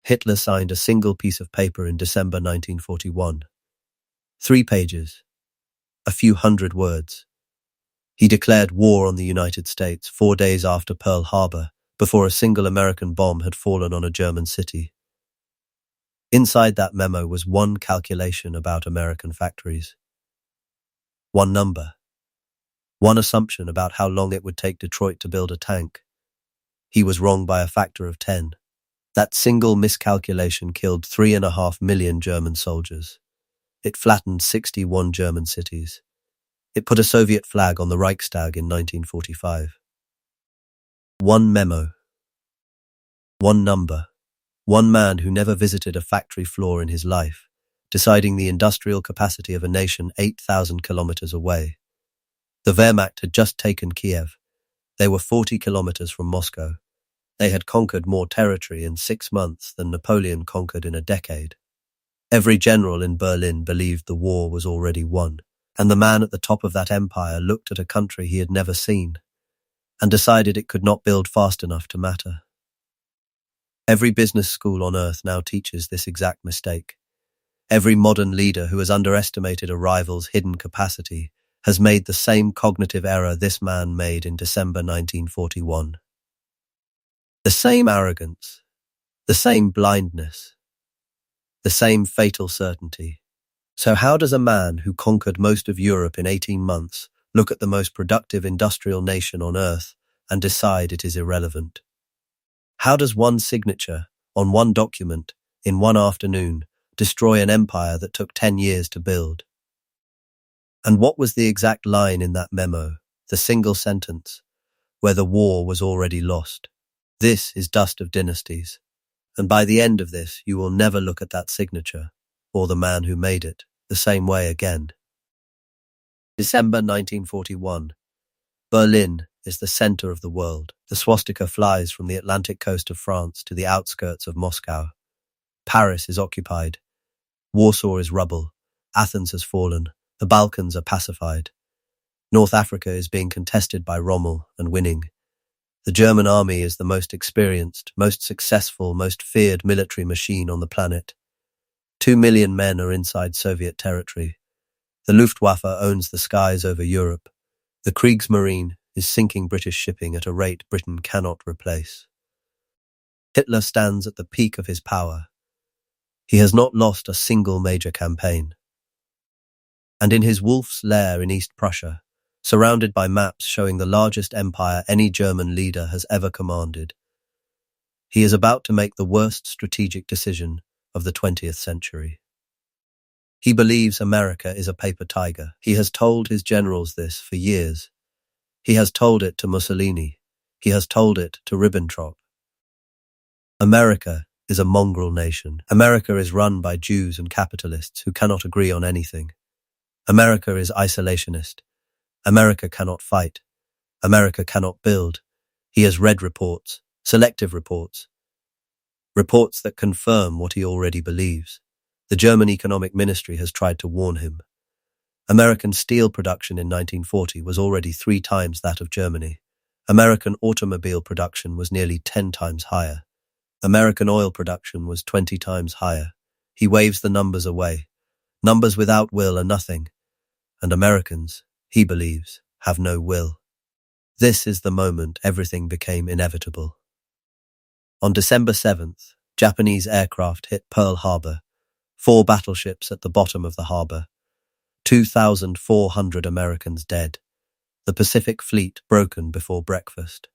Hitler signed a single piece of paper in December 1941. 3 pages. A few hundred words. He declared war on the United States 4 days after Pearl Harbor, before a single American bomb had fallen on a German city. Inside that memo was one calculation about American factories. One number. One assumption about how long it would take Detroit to build a tank. He was wrong by a factor of 10. That single miscalculation killed 3.5 million German soldiers. It flattened 61 German cities. It put a Soviet flag on the Reichstag in 1945. One memo. One number. One man who never visited a factory floor in his life, deciding the industrial capacity of a nation 8,000 kilometers away. The Wehrmacht had just taken Kiev. They were 40 kilometers from Moscow. They had conquered more territory in 6 months than Napoleon conquered in a decade. Every general in Berlin believed the war was already won, and the man at the top of that empire looked at a country he had never seen and decided it could not build fast enough to matter. Every business school on earth now teaches this exact mistake. Every modern leader who has underestimated a rival's hidden capacity has made the same cognitive error this man made in December 1941. The same arrogance, the same blindness, the same fatal certainty. So how does a man who conquered most of Europe in 18 months look at the most productive industrial nation on earth and decide it is irrelevant? How does one signature on one document in one afternoon destroy an empire that took 10 years to build? And what was the exact line in that memo, the single sentence, where the war was already lost? This is dust of dynasties, and by the end of this you will never look at that signature, or the man who made it, the same way again. December 1941. Berlin is the center of the world. The swastika flies from the Atlantic coast of France to the outskirts of Moscow. Paris is occupied. Warsaw is rubble. Athens has fallen. The Balkans are pacified. North Africa is being contested by Rommel and winning. The German army is the most experienced, most successful, most feared military machine on the planet. 2 million men are inside Soviet territory. The Luftwaffe owns the skies over Europe. The Kriegsmarine is sinking British shipping at a rate Britain cannot replace. Hitler stands at the peak of his power. He has not lost a single major campaign. And in his wolf's lair in East Prussia, surrounded by maps showing the largest empire any German leader has ever commanded, he is about to make the worst strategic decision of the 20th century. He believes America is a paper tiger. He has told his generals this for years. He has told it to Mussolini. He has told it to Ribbentrop. America is a mongrel nation. America is run by Jews and capitalists who cannot agree on anything. America is isolationist. America cannot fight. America cannot build. He has read reports, selective reports, reports that confirm what he already believes. The German Economic Ministry has tried to warn him. American steel production in 1940 was already 3 times that of Germany. American automobile production was nearly 10 times higher. American oil production was 20 times higher. He waves the numbers away. Numbers without will are nothing. And Americans, he believes, have no will. This is the moment everything became inevitable. On December 7th, Japanese aircraft hit Pearl Harbor. 4 battleships at the bottom of the harbor. 2,400 Americans dead. The Pacific Fleet broken before breakfast.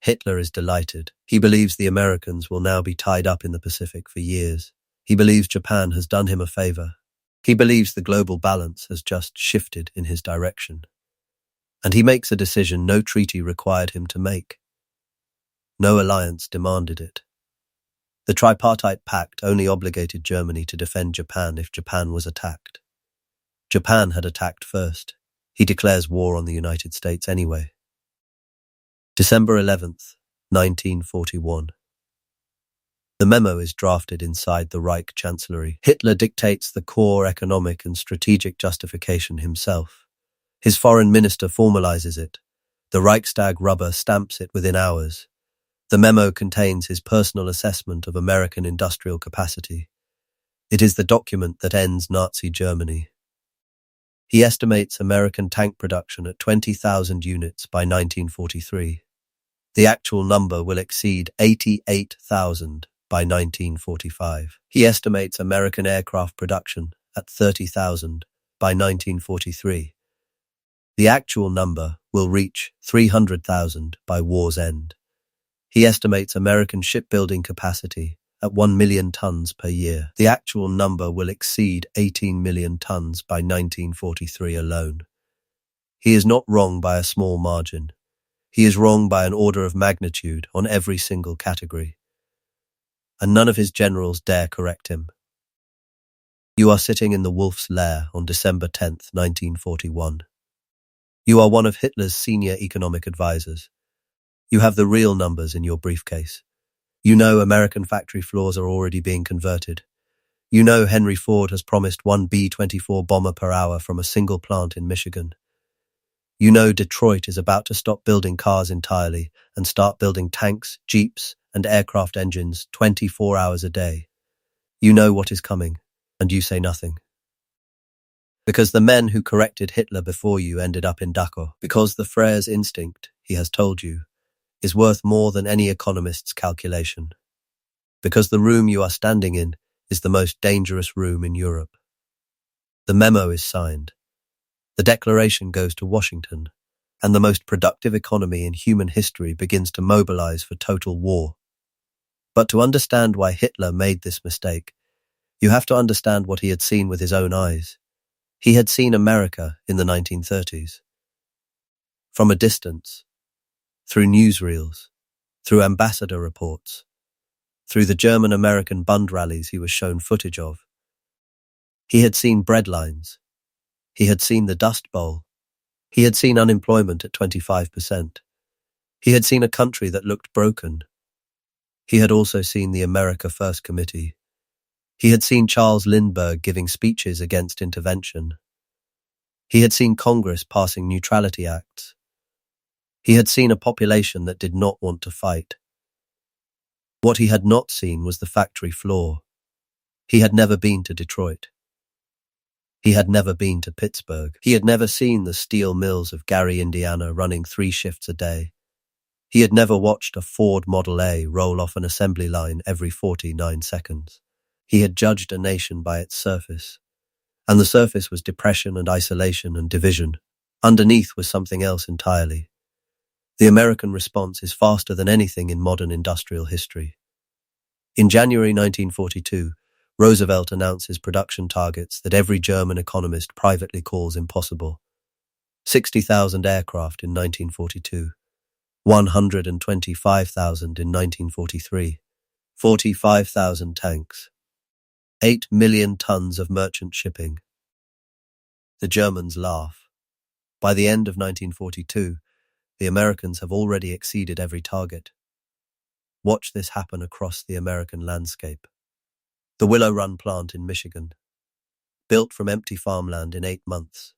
Hitler is delighted. He believes the Americans will now be tied up in the Pacific for years. He believes Japan has done him a favor. He believes the global balance has just shifted in his direction. And he makes a decision no treaty required him to make. No alliance demanded it. The Tripartite Pact only obligated Germany to defend Japan if Japan was attacked. Japan had attacked first. He declares war on the United States anyway. December 11th, 1941. The memo is drafted inside the Reich Chancellery. Hitler dictates the core economic and strategic justification himself. His foreign minister formalizes it. The Reichstag rubber stamps it within hours. The memo contains his personal assessment of American industrial capacity. It is the document that ends Nazi Germany. He estimates American tank production at 20,000 units by 1943. The actual number will exceed 88,000 by 1945. He estimates American aircraft production at 30,000 by 1943. The actual number will reach 300,000 by war's end. He estimates American shipbuilding capacity at 1 million tons per year. The actual number will exceed 18 million tons by 1943 alone. He is not wrong by a small margin. He is wrong by an order of magnitude on every single category. And none of his generals dare correct him. You are sitting in the Wolf's Lair on December 10th, 1941. You are one of Hitler's senior economic advisors. You have the real numbers in your briefcase. You know American factory floors are already being converted. You know Henry Ford has promised one B-24 bomber per hour from a single plant in Michigan. You know Detroit is about to stop building cars entirely and start building tanks, jeeps, and aircraft engines 24 hours a day. You know what is coming, and you say nothing. Because the men who corrected Hitler before you ended up in Dachau. Because the Frere's instinct, he has told you, is worth more than any economist's calculation. Because the room you are standing in is the most dangerous room in Europe. The memo is signed. The declaration goes to Washington, and the most productive economy in human history begins to mobilize for total war. But to understand why Hitler made this mistake, you have to understand what he had seen with his own eyes. He had seen America in the 1930s. From a distance, through newsreels, through ambassador reports, through the German-American Bund rallies he was shown footage of. He had seen breadlines. He had seen the Dust Bowl. He had seen unemployment at 25%. He had seen a country that looked broken. He had also seen the America First Committee. He had seen Charles Lindbergh giving speeches against intervention. He had seen Congress passing neutrality acts. He had seen a population that did not want to fight. What he had not seen was the factory floor. He had never been to Detroit. He had never been to Pittsburgh. He had never seen the steel mills of Gary, Indiana, running 3 shifts a day. He had never watched a Ford Model A roll off an assembly line every 49 seconds. He had judged a nation by its surface, and the surface was depression and isolation and division. Underneath was something else entirely. The American response is faster than anything in modern industrial history. In January 1942, Roosevelt announces production targets that every German economist privately calls impossible. 60,000 aircraft in 1942, 125,000 in 1943, 45,000 tanks, 8 million tons of merchant shipping. The Germans laugh. By the end of 1942, the Americans have already exceeded every target. Watch this happen across the American landscape. The Willow Run plant in Michigan, built from empty farmland in 8 months.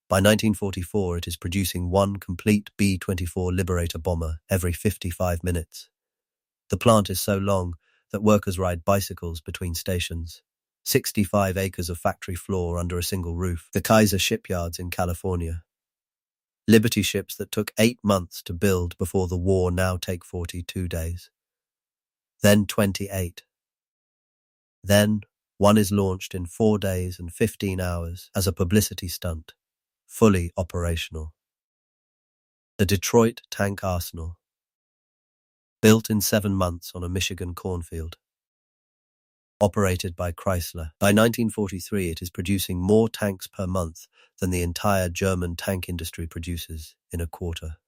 By 1944, it is producing one complete B-24 Liberator bomber every 55 minutes. The plant is so long that workers ride bicycles between stations. 65 acres of factory floor under a single roof. The Kaiser shipyards in California. Liberty ships that took 8 months to build before the war now take 42 days. Then 28. Then one is launched in 4 days and 15 hours as a publicity stunt, fully operational. The Detroit Tank Arsenal. Built in 7 months on a Michigan cornfield. Operated by Chrysler. By 1943, it is producing more tanks per month than the entire German tank industry produces in a quarter.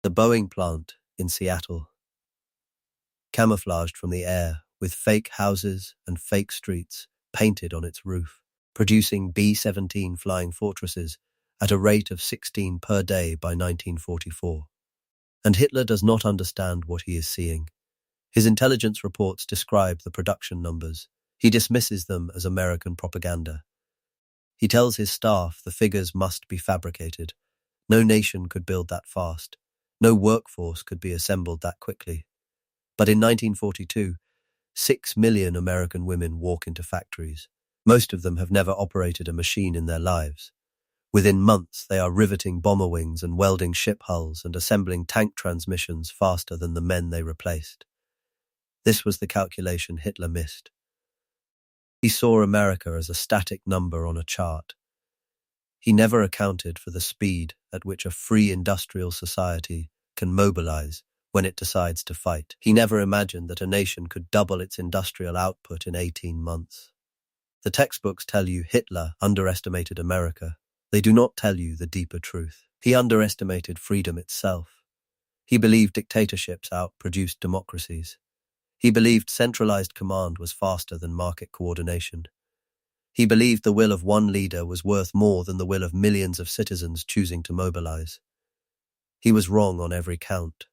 The Boeing plant in Seattle. Camouflaged from the air with fake houses and fake streets painted on its roof, producing B-17 flying fortresses at a rate of 16 per day by 1944. And Hitler does not understand what he is seeing. His intelligence reports describe the production numbers. He dismisses them as American propaganda. He tells his staff the figures must be fabricated. No nation could build that fast. No workforce could be assembled that quickly. But in 1942, 6 million American women walk into factories. Most of them have never operated a machine in their lives. Within months, they are riveting bomber wings and welding ship hulls and assembling tank transmissions faster than the men they replaced. This was the calculation Hitler missed. He saw America as a static number on a chart. He never accounted for the speed at which a free industrial society can mobilize when it decides to fight. He never imagined that a nation could double its industrial output in 18 months. The textbooks tell you Hitler underestimated America. They do not tell you the deeper truth. He underestimated freedom itself. He believed dictatorships outproduced democracies. He believed centralized command was faster than market coordination. He believed the will of one leader was worth more than the will of millions of citizens choosing to mobilize. He was wrong on every count.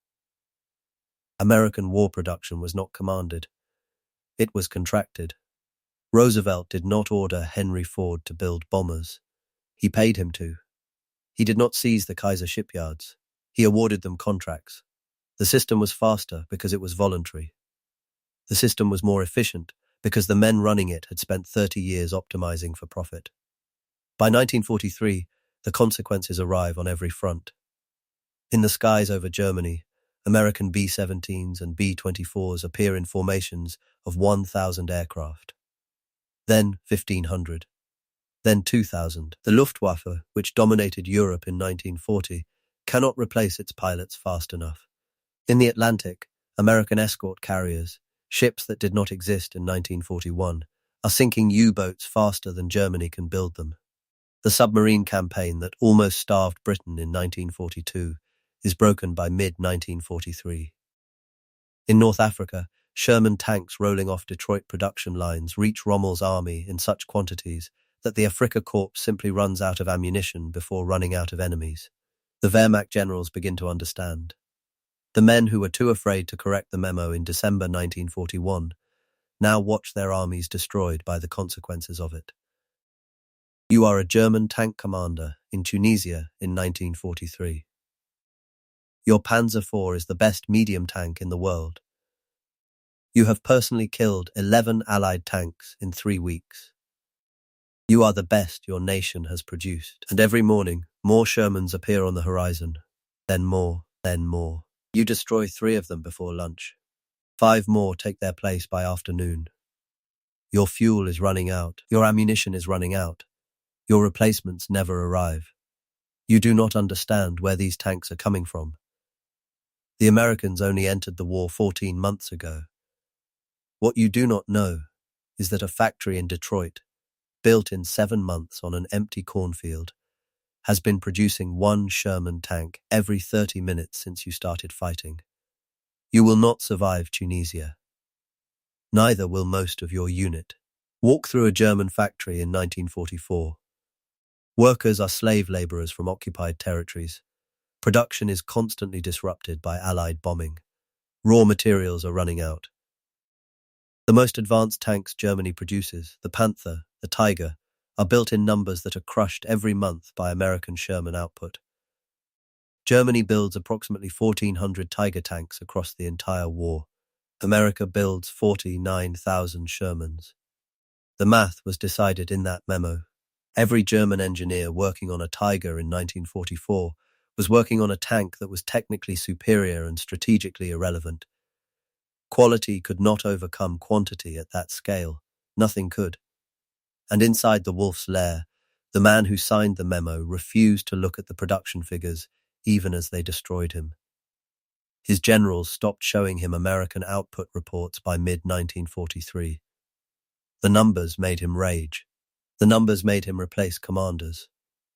American war production was not commanded. It was contracted. Roosevelt did not order Henry Ford to build bombers. He paid him to. He did not seize the Kaiser shipyards. He awarded them contracts. The system was faster because it was voluntary. The system was more efficient because the men running it had spent 30 years optimizing for profit. By 1943, the consequences arrive on every front. In the skies over Germany, American B-17s and B-24s appear in formations of 1,000 aircraft. Then 1,500. Then 2,000. The Luftwaffe, which dominated Europe in 1940, cannot replace its pilots fast enough. In the Atlantic, American escort carriers, ships that did not exist in 1941, are sinking U-boats faster than Germany can build them. The submarine campaign that almost starved Britain in 1942 is broken by mid-1943. In North Africa, Sherman tanks rolling off Detroit production lines reach Rommel's army in such quantities that the Afrika Korps simply runs out of ammunition before running out of enemies. The Wehrmacht generals begin to understand. The men who were too afraid to correct the memo in December 1941 now watch their armies destroyed by the consequences of it. You are a German tank commander in Tunisia in 1943. Your Panzer IV is the best medium tank in the world. You have personally killed 11 Allied tanks in 3 weeks. You are the best your nation has produced, and every morning more Shermans appear on the horizon. Then more, then more. You destroy 3 of them before lunch. 5 more take their place by afternoon. Your fuel is running out. Your ammunition is running out. Your replacements never arrive. You do not understand where these tanks are coming from. The Americans only entered the war 14 months ago. What you do not know is that a factory in Detroit, built in 7 months on an empty cornfield, has been producing 1 Sherman tank every 30 minutes since you started fighting. You will not survive Tunisia. Neither will most of your unit. Walk through a German factory in 1944. Workers are slave laborers from occupied territories. Production is constantly disrupted by Allied bombing. Raw materials are running out. The most advanced tanks Germany produces, the Panther, the Tiger, are built in numbers that are crushed every month by American Sherman output. Germany builds approximately 1,400 Tiger tanks across the entire war. America builds 49,000 Shermans. The math was decided in that memo. Every German engineer working on a Tiger in 1944 was working on a tank that was technically superior and strategically irrelevant. Quality could not overcome quantity at that scale. Nothing could. And inside the wolf's lair, the man who signed the memo refused to look at the production figures even as they destroyed him. His generals stopped showing him American output reports by mid-1943. The numbers made him rage. The numbers made him replace commanders.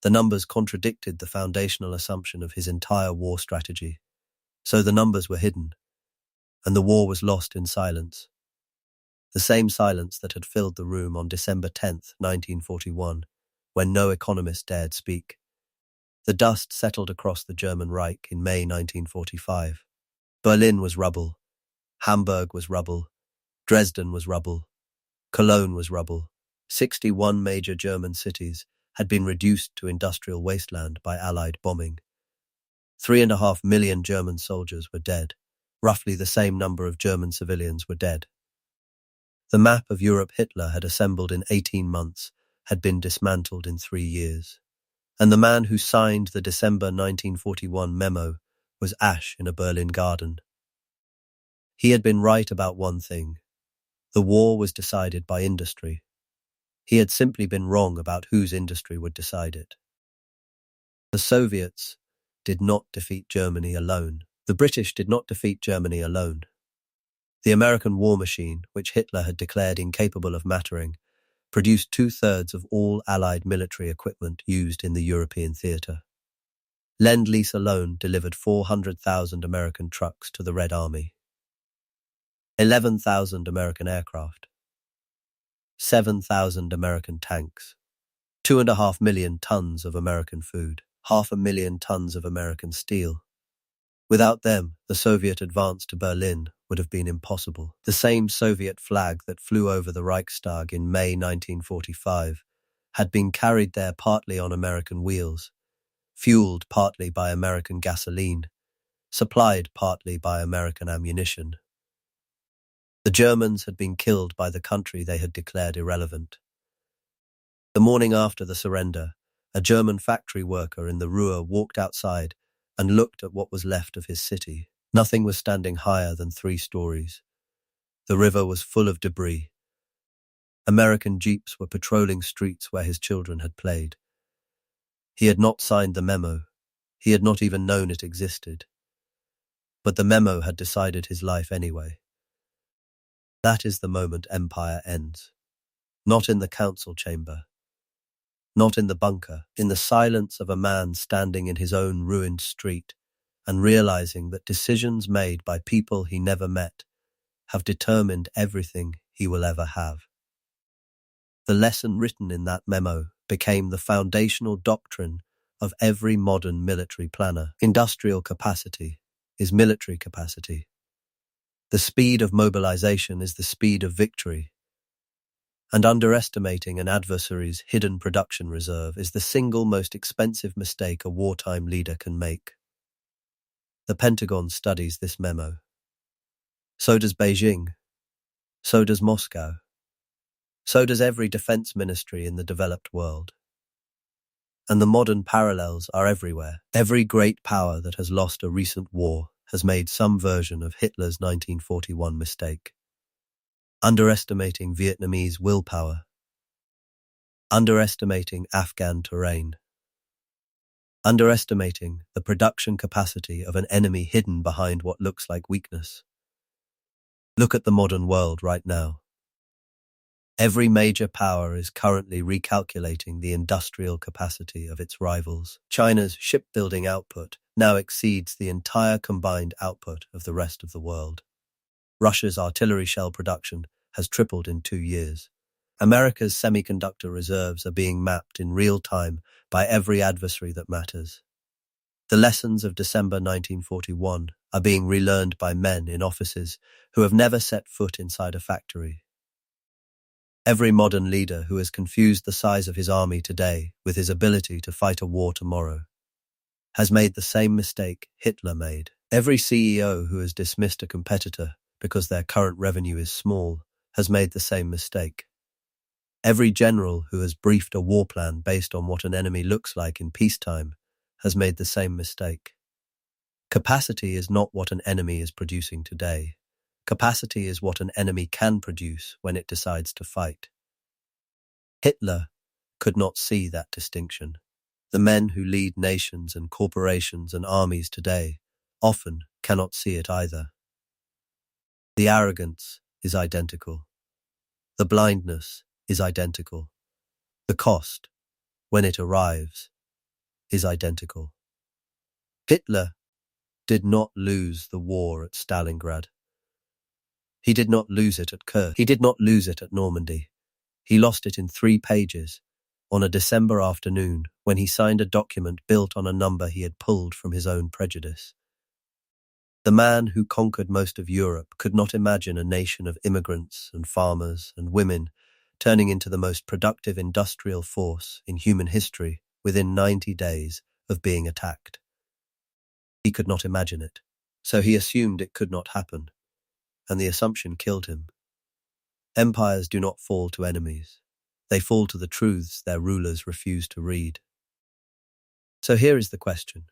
The numbers contradicted the foundational assumption of his entire war strategy. So the numbers were hidden, and the war was lost in silence. The same silence that had filled the room on December 10th, 1941, when no economist dared speak. The dust settled across the German Reich in May 1945. Berlin was rubble. Hamburg was rubble. Dresden was rubble. Cologne was rubble. 61 major German cities had been reduced to industrial wasteland by Allied bombing. 3.5 million German soldiers were dead. Roughly the same number of German civilians were dead. The map of Europe Hitler had assembled in 18 months had been dismantled in 3 years. And the man who signed the December 1941 memo was ash in a Berlin garden. He had been right about one thing. The war was decided by industry. He had simply been wrong about whose industry would decide it. The Soviets did not defeat Germany alone. The British did not defeat Germany alone. The American war machine, which Hitler had declared incapable of mattering, produced 2/3 of all Allied military equipment used in the European theatre. Lend-Lease alone delivered 400,000 American trucks to the Red Army, 11,000 American aircraft, 7,000 American tanks, 2.5 million tons of American food, 500,000 tons of American steel. Without them, the Soviet advance to Berlin would have been impossible. The same Soviet flag that flew over the Reichstag in May 1945 had been carried there partly on American wheels, fueled partly by American gasoline, supplied partly by American ammunition. The Germans had been killed by the country they had declared irrelevant. The morning after the surrender, a German factory worker in the Ruhr walked outside and looked at what was left of his city. Nothing was standing higher than 3 stories. The river was full of debris. American jeeps were patrolling streets where his children had played. He had not signed the memo. He had not even known it existed. But the memo had decided his life anyway. That is the moment empire ends. Not in the council chamber. Not in the bunker. In the silence of a man standing in his own ruined street and realizing that decisions made by people he never met have determined everything he will ever have. The lesson written in that memo became the foundational doctrine of every modern military planner. Industrial capacity is military capacity. The speed of mobilization is the speed of victory. And underestimating an adversary's hidden production reserve is the single most expensive mistake a wartime leader can make. The Pentagon studies this memo. So does Beijing. So does Moscow. So does every defense ministry in the developed world. And the modern parallels are everywhere. Every great power that has lost a recent war has made some version of Hitler's 1941 mistake. Underestimating Vietnamese willpower. Underestimating Afghan terrain. Underestimating the production capacity of an enemy hidden behind what looks like weakness. Look at the modern world right now. Every major power is currently recalculating the industrial capacity of its rivals. China's shipbuilding output now exceeds the entire combined output of the rest of the world. Russia's artillery shell production has tripled in 2 years. America's semiconductor reserves are being mapped in real time by every adversary that matters. The lessons of December 1941 are being relearned by men in offices who have never set foot inside a factory. Every modern leader who has confused the size of his army today with his ability to fight a war tomorrow has made the same mistake Hitler made. Every CEO who has dismissed a competitor because their current revenue is small has made the same mistake. Every general who has briefed a war plan based on what an enemy looks like in peacetime has made the same mistake. Capacity is not what an enemy is producing today. Capacity is what an enemy can produce when it decides to fight. Hitler could not see that distinction. The men who lead nations and corporations and armies today often cannot see it either. The arrogance is identical. The blindness is identical. The cost, when it arrives, is identical. Hitler did not lose the war at Stalingrad. He did not lose it at Kursk. He did not lose it at Normandy. He lost it in 3 pages on a December afternoon when he signed a document built on a number he had pulled from his own prejudice. The man who conquered most of Europe could not imagine a nation of immigrants and farmers and women turning into the most productive industrial force in human history within 90 days of being attacked. He could not imagine it. So he assumed it could not happen, and the assumption killed him. Empires do not fall to enemies. They fall to the truths their rulers refuse to read. So here is the question.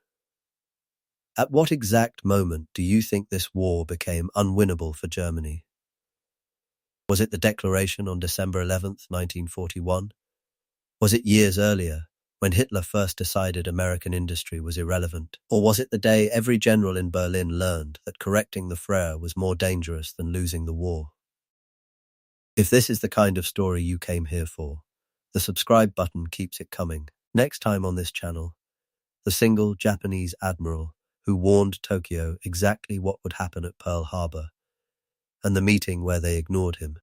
At what exact moment do you think this war became unwinnable for Germany? Was it the declaration on December 11th, 1941? Was it years earlier, when Hitler first decided American industry was irrelevant? Or was it the day every general in Berlin learned that correcting the Führer was more dangerous than losing the war? If this is the kind of story you came here for, the subscribe button keeps it coming. Next time on this channel, the single Japanese admiral who warned Tokyo exactly what would happen at Pearl Harbor, and the meeting where they ignored him.